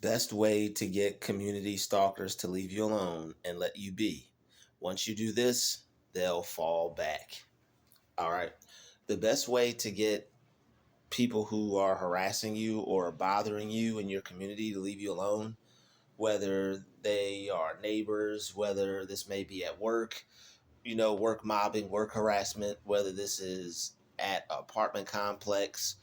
Best way to get community stalkers to leave you alone and let you be. Once you do this, they'll fall back. All right. The best way to get people who are harassing you or bothering you in your community to leave you alone, whether they are neighbors, whether this may be at work, work mobbing, work harassment, whether this is at an apartment complex,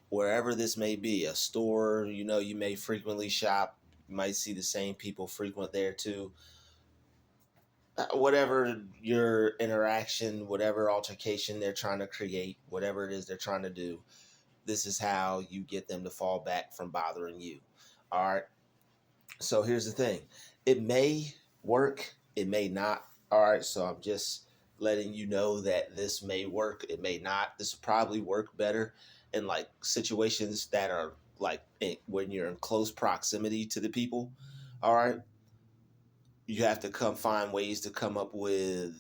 wherever this may be, a store, you may frequently shop, you might see the same people frequent there too. Whatever your interaction, whatever altercation they're trying to create, whatever it is they're trying to do, this is how you get them to fall back from bothering you. All right. So here's the thing, it may work, it may not. All right. So I'm just letting you know that this may work, it may not. This will probably work better in like situations that are like when you're in close proximity to the people. All right. You have to come find ways to come up with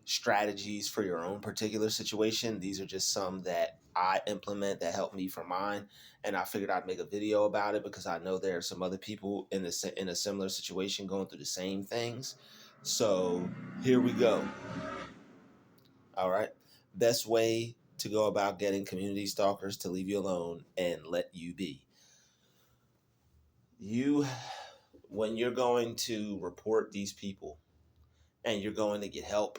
strategies for your own particular situation. These are just some that I implement that help me for mine, and I figured I'd make a video about it because I know there are some other people in a similar situation going through the same things. So here we go. All right. Best way to go about getting community stalkers to leave you alone and let you be. You, when you're going to report these people and you're going to get help,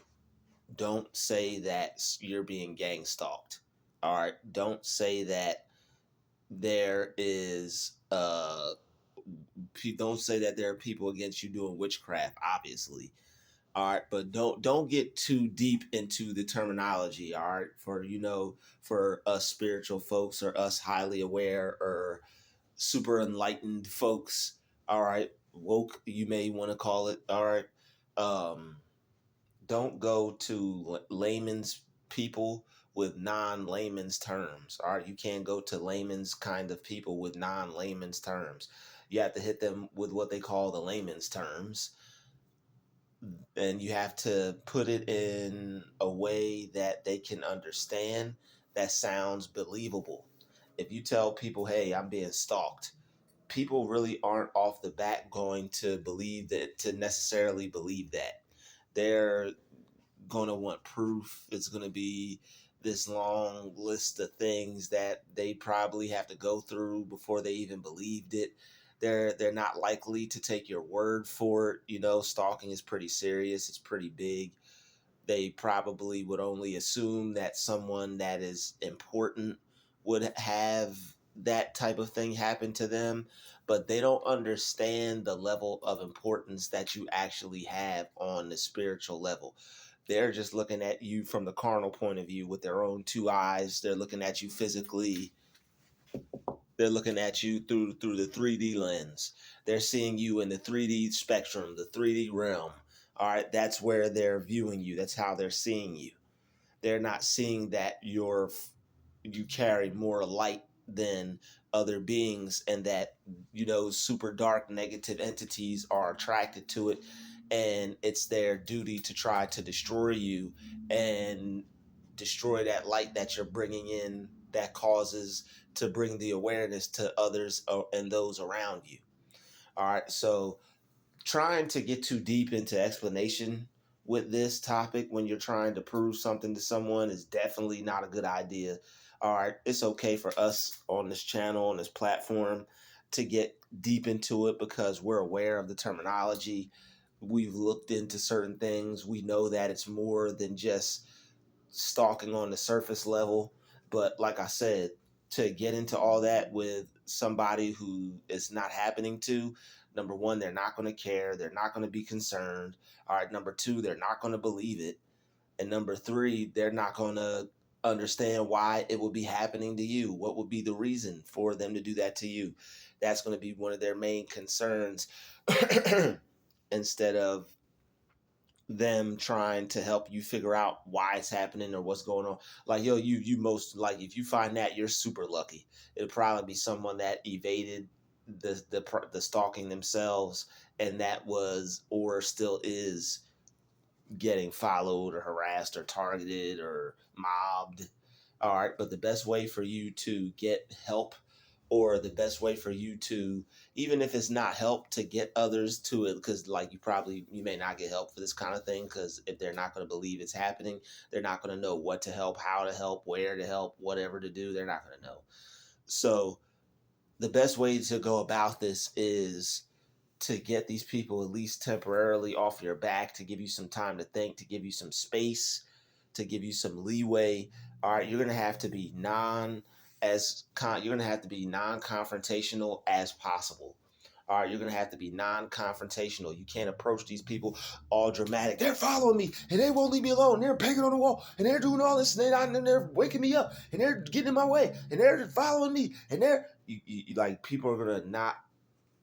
don't say that you're being gang stalked. All right. Don't say that there is don't say that there are people against you doing witchcraft, obviously. All right, but don't get too deep into the terminology, all right? For us spiritual folks or us highly aware or super enlightened folks, all right, woke you may want to call it, all right. Um don't go to layman's people with non-layman's terms. All right, you can't go to layman's kind of people with non-layman's terms. You have to hit them with what they call the layman's terms, and you have to put it in a way that they can understand, that sounds believable. If you tell people, hey, I'm being stalked, people really aren't off the bat going to believe that, to necessarily believe that. They're going to want proof. It's going to be this long list of things that they probably have to go through before they even believed it. They're not likely to take your word for it. Stalking is pretty serious. It's pretty big. They probably would only assume that someone that is important would have that type of thing happen to them, but they don't understand the level of importance that you actually have on the spiritual level. They're just looking at you from the carnal point of view with their own two eyes. They're looking at you physically. They're looking at you through the 3D lens. They're seeing you in the 3D spectrum, the 3D realm. All right, that's where they're viewing you. That's how they're seeing you. They're not seeing that you carry more light than other beings, and that super dark negative entities are attracted to it, and it's their duty to try to destroy you and destroy that light that you're bringing in, that causes to bring the awareness to others and those around you. All right, so trying to get too deep into explanation with this topic when you're trying to prove something to someone is definitely not a good idea. All right, it's okay for us on this channel, on this platform, to get deep into it because we're aware of the terminology. We've looked into certain things. We know that it's more than just stalking on the surface level. But like I said, to get into all that with somebody who it's not happening to, number one, they're not going to care. They're not going to be concerned. All right. Number two, they're not going to believe it. And number three, they're not going to understand why it would be happening to you. What would be the reason for them to do that to you? That's going to be one of their main concerns instead of them trying to help you figure out why it's happening or what's going on. Like, yo, you most like, if you find that, you're super lucky. It'll probably be someone that evaded the stalking themselves, and that was or still is getting followed or harassed or targeted or mobbed. All right, but the best way for you to get help or the best way for you to, even if it's not help, to get others to it, because like you may not get help for this kind of thing, because if they're not going to believe it's happening, they're not going to know what to help, how to help, where to help, whatever to do, they're not going to know. So the best way to go about this is to get these people at least temporarily off your back, to give you some time to think, to give you some space, to give you some leeway. All right, you're gonna have to be you're gonna have to be non-confrontational as possible. All right, you're gonna have to be non-confrontational. You can't approach these people all dramatic. They're following me and they won't leave me alone. They're banging on the wall and they're doing all this and they're waking me up and they're getting in my way and they're following me and like people are gonna not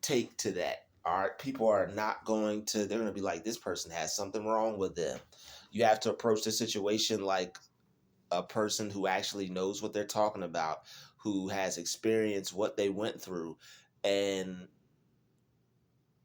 take to that. All right, people are not going to. They're going to be like, this person has something wrong with them. You have to approach the situation like a person who actually knows what they're talking about, who has experienced what they went through, and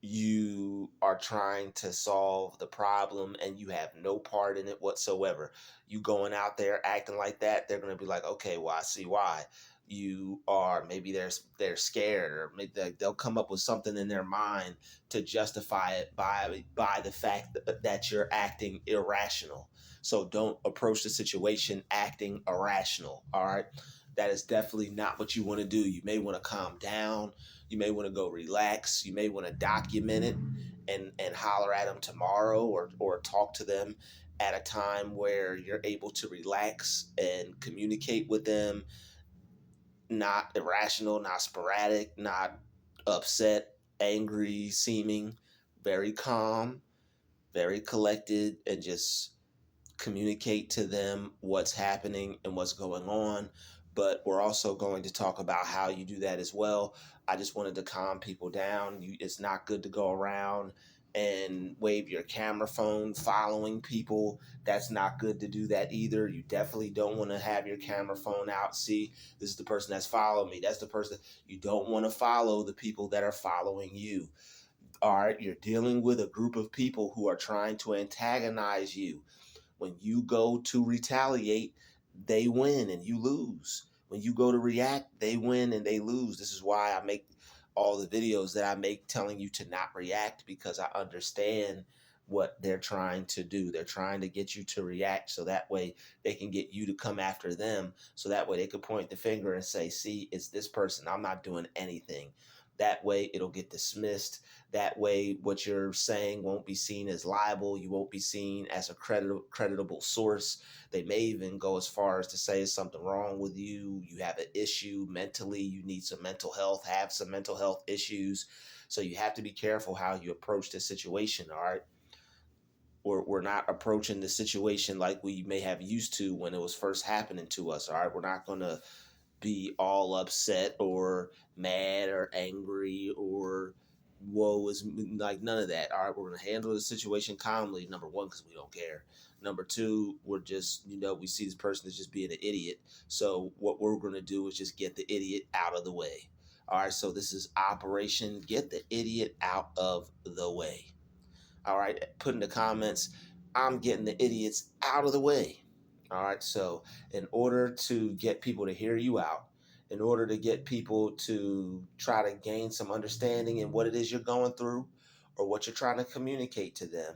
you are trying to solve the problem and you have no part in it whatsoever. You going out there acting like that, they're going to be like, okay, well, I see why. You are, maybe they're scared, or maybe they'll come up with something in their mind to justify it by the fact that you're acting irrational. So don't approach the situation acting irrational. All right, that is definitely not what you want to do. You may want to calm down. You may want to go relax. You may want to document it and holler at them tomorrow, or talk to them at a time where you're able to relax and communicate with them, not irrational, not sporadic, not upset, angry seeming, very calm, very collected, and just communicate to them what's happening and what's going on. But we're also going to talk about how you do that as well. I just wanted to calm people down. It's not good to go around and wave your camera phone following people. That's not good to do that either. You definitely don't want to have your camera phone out. See, this is the person that's following me. That's the person. You don't want to follow the people that are following you. All right, you're dealing with a group of people who are trying to antagonize you. When you go to retaliate, they win and you lose. When you go to react, they win and they lose. This is why I make all the videos that I make telling you to not react, because I understand what they're trying to do. They're trying to get you to react so that way they can get you to come after them. So that way they could point the finger and say, see, it's this person. I'm not doing anything. That way it'll get dismissed. That way what you're saying won't be seen as liable. You won't be seen as a creditable source. They may even go as far as to say there's something wrong with you. You have an issue mentally. You need some mental health, have some mental health issues. So you have to be careful how you approach this situation, all right? We're not approaching the situation like we may have used to when it was first happening to us, all right? We're not going to be all upset or mad or angry or whoa, is like none of that. All right, we're going to handle the situation calmly. Number one, because we don't care. Number two, we're just, we see this person as just being an idiot. So what we're going to do is just get the idiot out of the way. All right, so this is Operation Get the Idiot Out of the Way. All right, put in the comments, I'm getting the idiots out of the way. All right, so in order to get people to hear you out, in order to get people to try to gain some understanding in what it is you're going through, or what you're trying to communicate to them,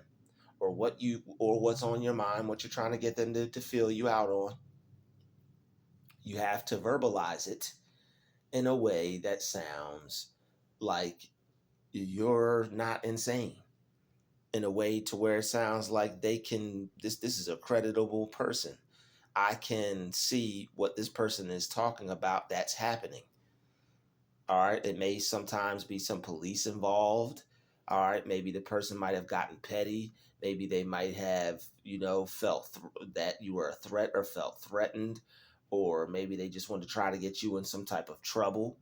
or what's on your mind, what you're trying to get them to feel you out on, you have to verbalize it in a way that sounds like you're not insane, in a way to where it sounds like this is a creditable person. I can see what this person is talking about that's happening. All right, it may sometimes be some police involved. All right, maybe the person might have gotten petty. Maybe they might have, felt that you were a threat or felt threatened, or maybe they just want to try to get you in some type of trouble.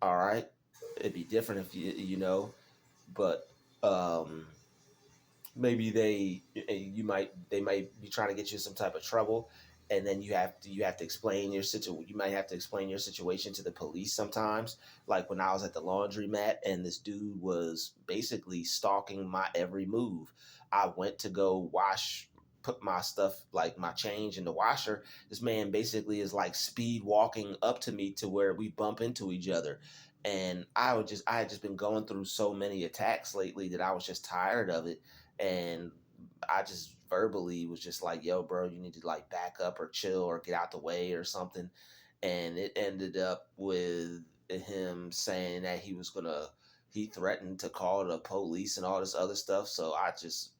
All right, it'd be different if but um, maybe they might be trying to get you in some type of trouble, and then you have to explain your situation. You might have to explain your situation to the police sometimes. Like when I was at the laundromat and this dude was basically stalking my every move. I went to go wash put my stuff, like my change in the washer, this man basically is like speed walking up to me to where we bump into each other. And I had just been going through so many attacks lately that I was just tired of it. And I just verbally was just like, yo, bro, you need to like back up or chill or get out the way or something. And it ended up with him saying that he threatened to call the police and all this other stuff. So I just,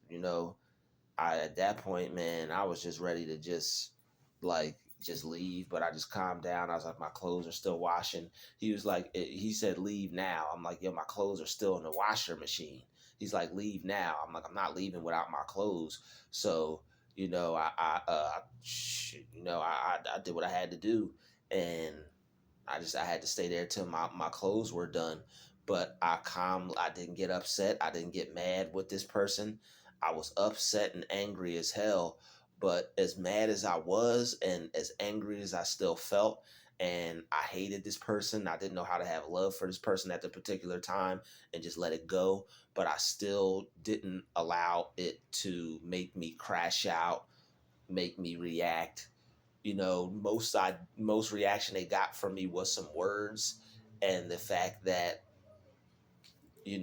I at that point, man, I was just ready to just leave, but I just calmed down. I was like, my clothes are still washing. He was like, he said, leave now. I'm like, yo, my clothes are still in the washer machine. He's like, leave now. I'm like, I'm not leaving without my clothes. So, I did what I had to do, and I had to stay there till my clothes were done. But I didn't get upset. I didn't get mad with this person. I was upset and angry as hell. But as mad as I was and as angry as I still felt, and I hated this person, I didn't know how to have love for this person at the particular time and just let it go. But I still didn't allow it to make me crash out, make me react. Most reaction they got from me was some words, and the fact that I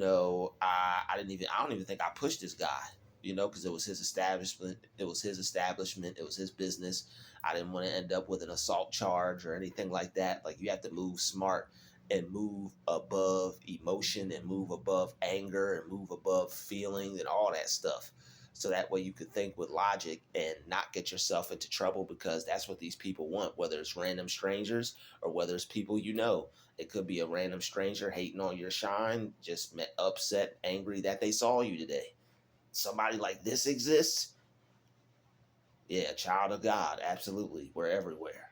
don't even think I pushed this guy, because it was his establishment, it was his business. I didn't want to end up with an assault charge or anything like that. Like, you have to move smart and move above emotion and move above anger and move above feeling and all that stuff. So that way you could think with logic and not get yourself into trouble, because that's what these people want, whether it's random strangers or whether it's people you know. It could be a random stranger hating on your shine, just upset, angry that they saw you today. Somebody like this exists? Yeah, child of God, absolutely. We're everywhere.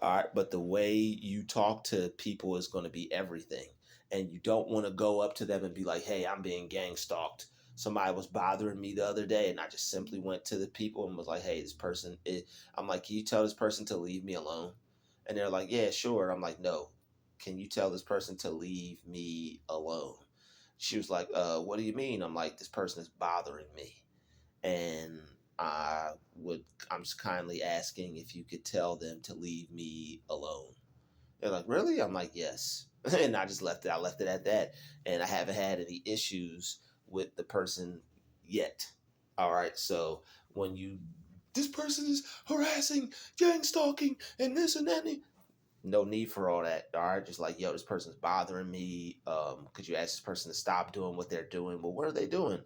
All right, but the way you talk to people is going to be everything. And you don't want to go up to them and be like, hey, I'm being gang stalked. Somebody was bothering me the other day, and I just simply went to the people and was like, hey, I'm like, can you tell this person to leave me alone? And they're like, yeah, sure. I'm like, no, can you tell this person to leave me alone? She was like, what do you mean? I'm like, this person is bothering me. And I would, I'm just kindly asking if you could tell them to leave me alone. They're like, really? I'm like, yes. And I just left it. I left it at that. And I haven't had any issues with the person yet. All right. So when this person is harassing, gang stalking, and this and that, no need for all that. All right. Just like, yo, this person's bothering me. Could you ask this person to stop doing what they're doing? Well, what are they doing?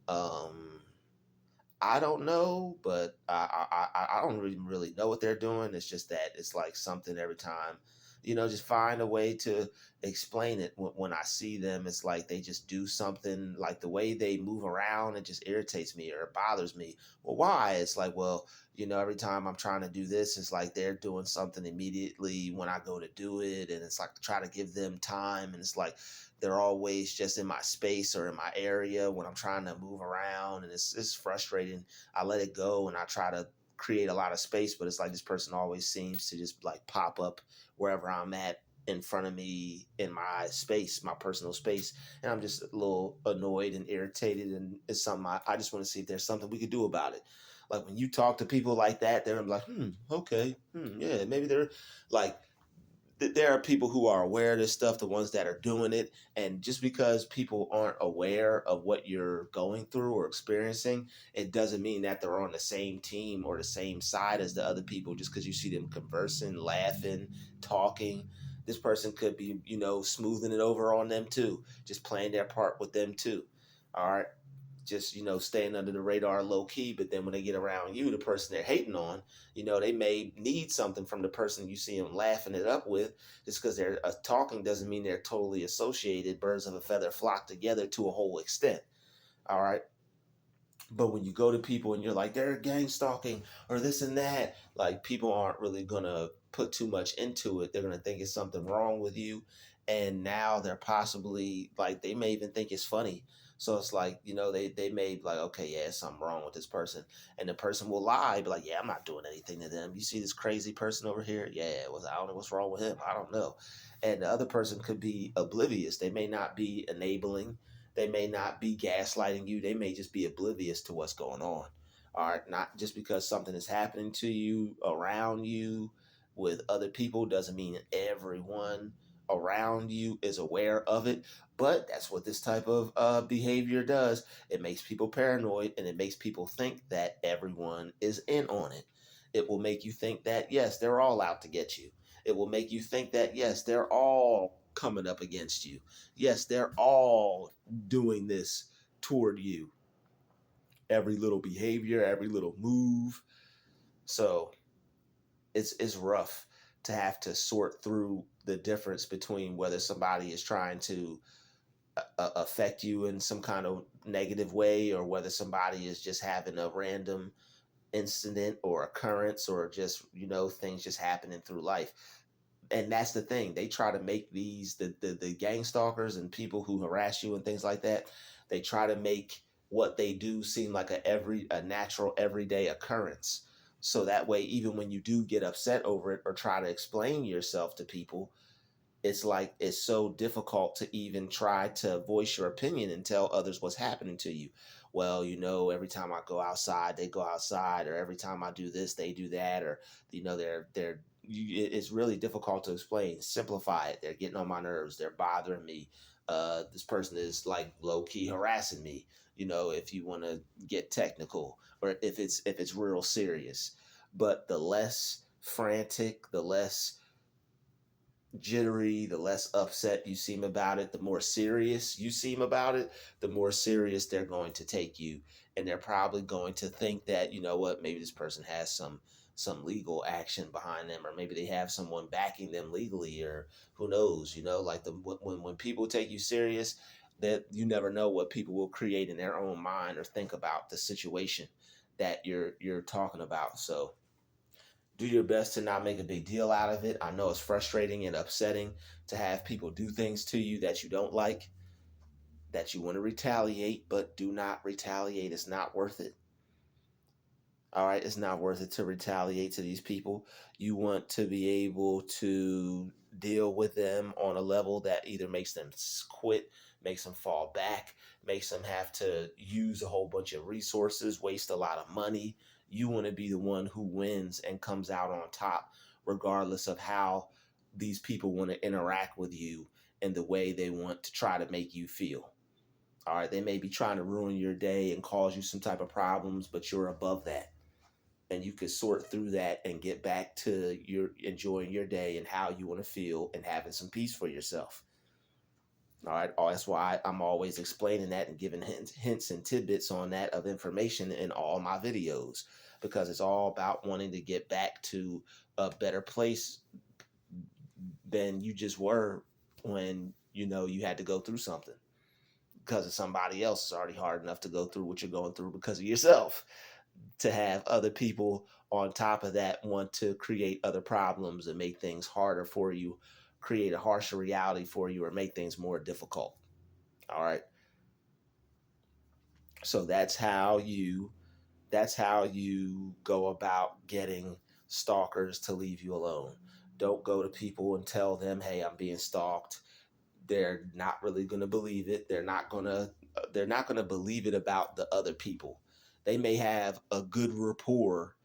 Um, I don't know, but I don't really know what they're doing. It's just that it's like something every time, just find a way to explain it. When I see them, it's like they just do something, like the way they move around, it just irritates me or it bothers me. Well, why? It's like, well, every time I'm trying to do this, it's like they're doing something immediately when I go to do it. And it's like try to give them time. And it's like, they're always just in my space or in my area when I'm trying to move around, and it's frustrating. I let it go and I try to create a lot of space, but it's like this person always seems to just like pop up wherever I'm at in front of me in my space, my personal space, and I'm just a little annoyed and irritated, and it's something I just want to see if there's something we could do about it. Like when you talk to people like that, they're like, okay, yeah, maybe they're like, there are people who are aware of this stuff, the ones that are doing it. And just because people aren't aware of what you're going through or experiencing, it doesn't mean that they're on the same team or the same side as the other people. Just because you see them conversing, laughing, talking, this person could be, smoothing it over on them too, just playing their part with them too. All right. Just, staying under the radar low key. But then when they get around you, the person they're hating on, they may need something from the person you see them laughing it up with. Just because they're talking doesn't mean they're totally associated. Birds of a feather flock together to a whole extent. All right. But when you go to people and you're like, they're gang stalking or this and that, like people aren't really going to put too much into it. They're going to think it's something wrong with you. And now they're possibly like, they may even think it's funny. So it's like, they may be like, okay, yeah, something wrong with this person. And the person will lie, be like, yeah, I'm not doing anything to them. You see this crazy person over here? Yeah, I don't know what's wrong with him. I don't know. And the other person could be oblivious. They may not be enabling. They may not be gaslighting you. They may just be oblivious to what's going on. All right. Not just because something is happening to you around you with other people doesn't mean everyone around you is aware of it. But that's what this type of behavior does. It makes people paranoid, and it makes people think that everyone is in on it. It will make you think that, yes, they're all out to get you. It will make you think that, yes, they're all coming up against you. Yes, they're all doing this toward you. Every little behavior, every little move. So it's rough to have to sort through the difference between whether somebody is trying to affect you in some kind of negative way, or whether somebody is just having a random incident or occurrence, or just, things just happening through life. And that's the thing, they try to make these the gang stalkers and people who harass you and things like that, they try to make what they do seem like a natural everyday occurrence, so that way even when you do get upset over it or try to explain yourself to people, it's like it's so difficult to even try to voice your opinion and tell others what's happening to you. Well, every time I go outside, they go outside, or every time I do this, they do that, or it's really difficult to explain. Simplify it. They're getting on my nerves. They're bothering me. This person is like low key harassing me. If you want to get technical, or if it's real serious. But the less frantic, the less jittery, the less upset you seem about it, the more serious you seem about it, the more serious they're going to take you. And they're probably going to think that, you know what, maybe this person has some legal action behind them, or maybe they have someone backing them legally, or who knows, like when people take you serious, that you never know what people will create in their own mind or think about the situation that you're talking about. So do your best to not make a big deal out of it. I know it's frustrating and upsetting to have people do things to you that you don't like, that you want to retaliate, but do not retaliate. It's not worth it. All right, it's not worth it to retaliate to these people. You want to be able to deal with them on a level that either makes them quit, makes them fall back, makes them have to use a whole bunch of resources, waste a lot of money. You want to be the one who wins and comes out on top, regardless of how these people want to interact with you and the way they want to try to make you feel. All right, they may be trying to ruin your day and cause you some type of problems, but you're above that, and you can sort through that and get back to your enjoying your day and how you want to feel and having some peace for yourself. All right. That's why I'm always explaining that and giving hints and tidbits on that of information in all my videos, because it's all about wanting to get back to a better place than you just were when you had to go through something. Because of somebody else, it's already hard enough to go through what you're going through because of yourself. To have other people on top of that want to create other problems and make things harder for you, create a harsher reality for you, or make things more difficult. All right. So that's how you go about getting stalkers to leave you alone. Don't go to people and tell them, "Hey, I'm being stalked." They're not really going to believe it. They're not going to believe it about the other people. They may have a good rapport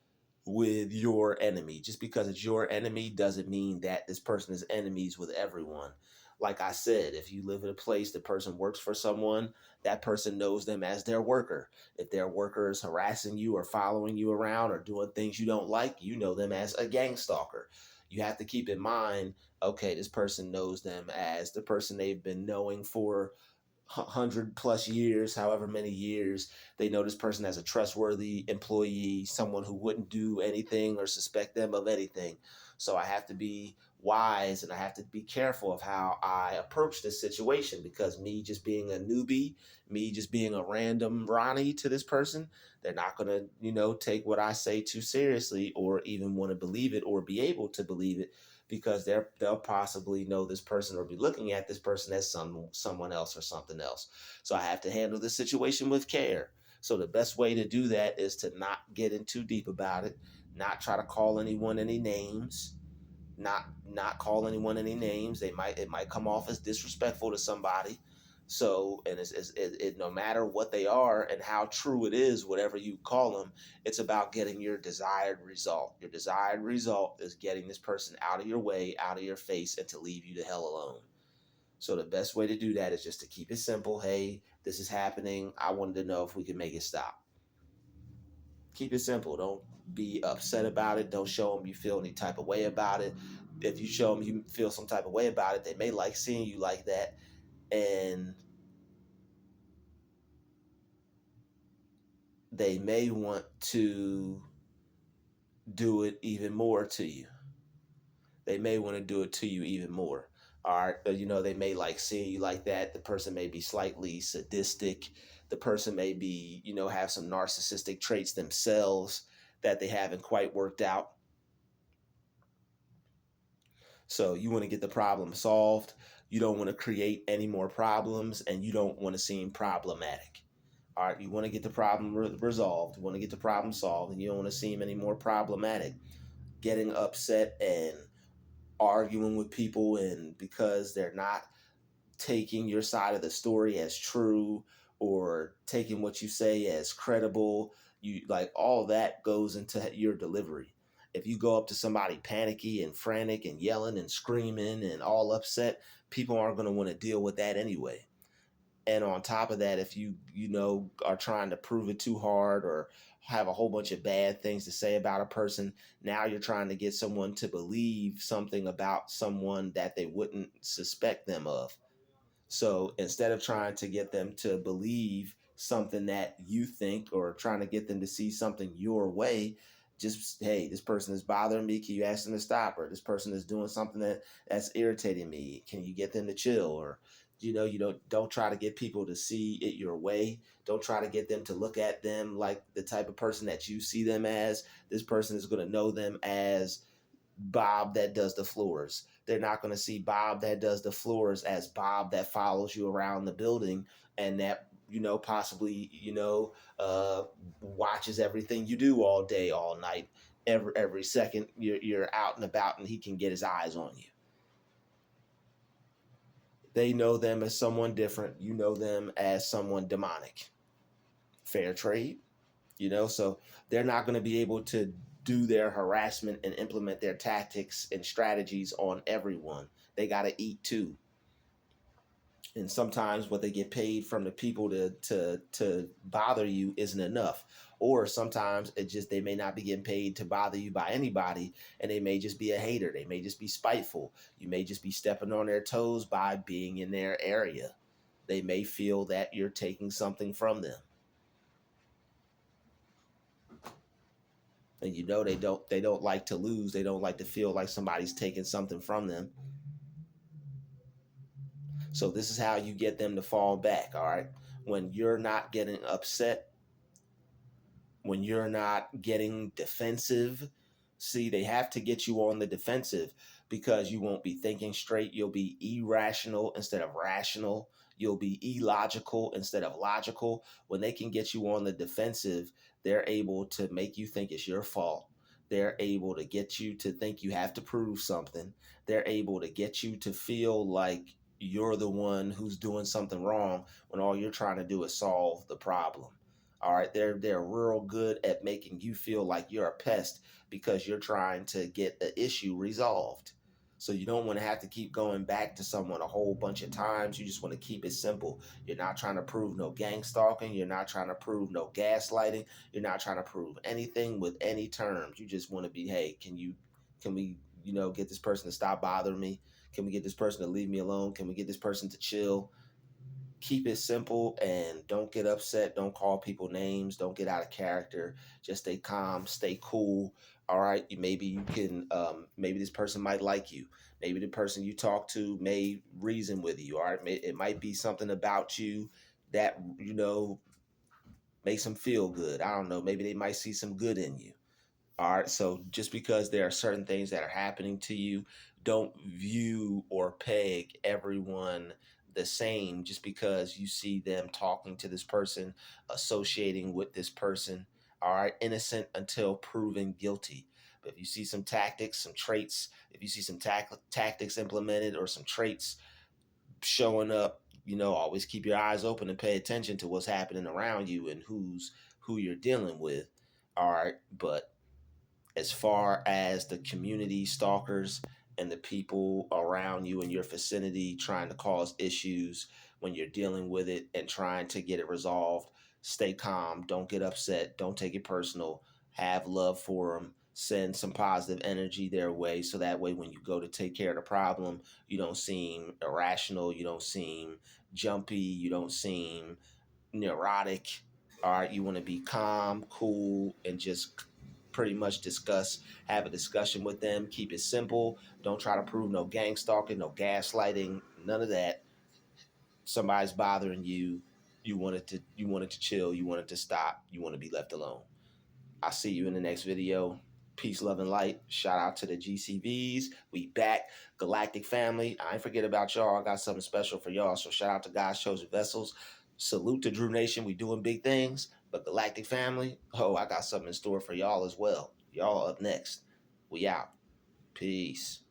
with your enemy. Just because it's your enemy doesn't mean that this person is enemies with everyone. Like I said, if you live in a place, the person works for someone, that person knows them as their worker. If their worker is harassing you or following you around or doing things you don't like, you know them as a gang stalker. You have to keep in mind, okay, this person knows them as the person they've been knowing for 100+ years, however many years. They know this person as a trustworthy employee, someone who wouldn't do anything or suspect them of anything. So I have to be wise, and I have to be careful of how I approach this situation, because me just being a newbie, me just being a random Ronnie to this person, they're not going to, take what I say too seriously, or even want to believe it or be able to believe it, because they'll possibly know this person or be looking at this person as someone else or something else. So I have to handle the situation with care. So the best way to do that is to not get in too deep about it, not try to call anyone any names, not call anyone any names. It might come off as disrespectful to somebody. So, and no matter what they are and how true it is, whatever you call them, it's about getting your desired result. Your desired result is getting this person out of your way, out of your face, and to leave you the hell alone. So the best way to do that is just to keep it simple. Hey, this is happening. I wanted to know if we can make it stop. Keep it simple. Don't be upset about it. Don't show them you feel any type of way about it. If you show them you feel some type of way about it, they may like seeing you like that, and they may want to do it even more to you. They may want to do it to you even more. All right. They may like seeing you like that. The person may be slightly sadistic. The person may be, have some narcissistic traits themselves that they haven't quite worked out. So you want to get the problem solved. You don't want to create any more problems, and you don't want to seem problematic. All right. You want to get the problem resolved. You want to get the problem solved, and you don't want to seem any more problematic. Getting upset and arguing with people, and because they're not taking your side of the story as true or taking what you say as credible, you like all that goes into your delivery. If you go up to somebody panicky and frantic and yelling and screaming and all upset, people aren't going to want to deal with that anyway. And on top of that, if you are trying to prove it too hard or have a whole bunch of bad things to say about a person, now you're trying to get someone to believe something about someone that they wouldn't suspect them of. So instead of trying to get them to believe something that you think, or trying to get them to see something your way, just, hey, this person is bothering me. Can you ask them to stop? Or this person is doing something that's irritating me. Can you get them to chill? Or you don't try to get people to see it your way. Don't try to get them to look at them like the type of person that you see them as. This person is going to know them as Bob that does the floors. They're not going to see Bob that does the floors as Bob that follows you around the building and that possibly watches everything you do all day, all night, every second you're out and about, and he can get his eyes on you. They know them as someone different. You know them as someone demonic. Fair trade. So they're not going to be able to do their harassment and implement their tactics and strategies on everyone. They got to eat too. And sometimes what they get paid from the people to bother you isn't enough. Or sometimes it just, they may not be getting paid to bother you by anybody, and they may just be a hater. They may just be spiteful. You may just be stepping on their toes by being in their area. They may feel that you're taking something from them. And they don't like to lose. They don't like to feel like somebody's taking something from them. So this is how you get them to fall back. All right, when you're not getting upset, when you're not getting defensive. See, they have to get you on the defensive because you won't be thinking straight. You'll be irrational instead of rational. You'll be illogical instead of logical. When they can get you on the defensive, they're able to make you think it's your fault. They're able to get you to think you have to prove something. They're able to get you to feel like you're the one who's doing something wrong when all you're trying to do is solve the problem. All right, they're real good at making you feel like you're a pest because you're trying to get the issue resolved. So you don't want to have to keep going back to someone a whole bunch of times. You just want to keep it simple. You're not trying to prove no gang stalking. You're not trying to prove no gaslighting. You're not trying to prove anything with any terms. You just want to be, hey, can we, get this person to stop bothering me? Can we get this person to leave me alone? Can we get this person to chill? Keep it simple and don't get upset. Don't call people names. Don't get out of character. Just stay calm, stay cool. All right. Maybe you can, maybe this person might like you. Maybe the person you talk to may reason with you. All right. It might be something about you that, makes them feel good. I don't know. Maybe they might see some good in you. All right. So just because there are certain things that are happening to you, don't view or peg everyone the same just because you see them talking to this person, associating with this person. All right. Innocent until proven guilty. But if you see some tactics, some traits, if you see some tactics implemented or some traits showing up, always keep your eyes open and pay attention to what's happening around you and who you're dealing with. All right. But as far as the community stalkers and the people around you in your vicinity trying to cause issues when you're dealing with it and trying to get it resolved, stay calm. Don't get upset. Don't take it personal. Have love for them. Send some positive energy their way so that way when you go to take care of the problem, you don't seem irrational. You don't seem jumpy. You don't seem neurotic. All right, you want to be calm, cool, and just pretty much have a discussion with them. Keep it simple. Don't try to prove no gang stalking, no gaslighting, none of that. Somebody's bothering you. You wanted to chill. You wanted to stop. You want to be left alone. I'll see you in the next video. Peace, love, and light. Shout out to the GCVs. We back. Galactic family. I ain't forget about y'all. I got something special for y'all. So shout out to God's chosen vessels. Salute to Druuill Nation. We doing big things. But Galactic family, oh, I got something in store for y'all as well. Y'all up next. We out. Peace.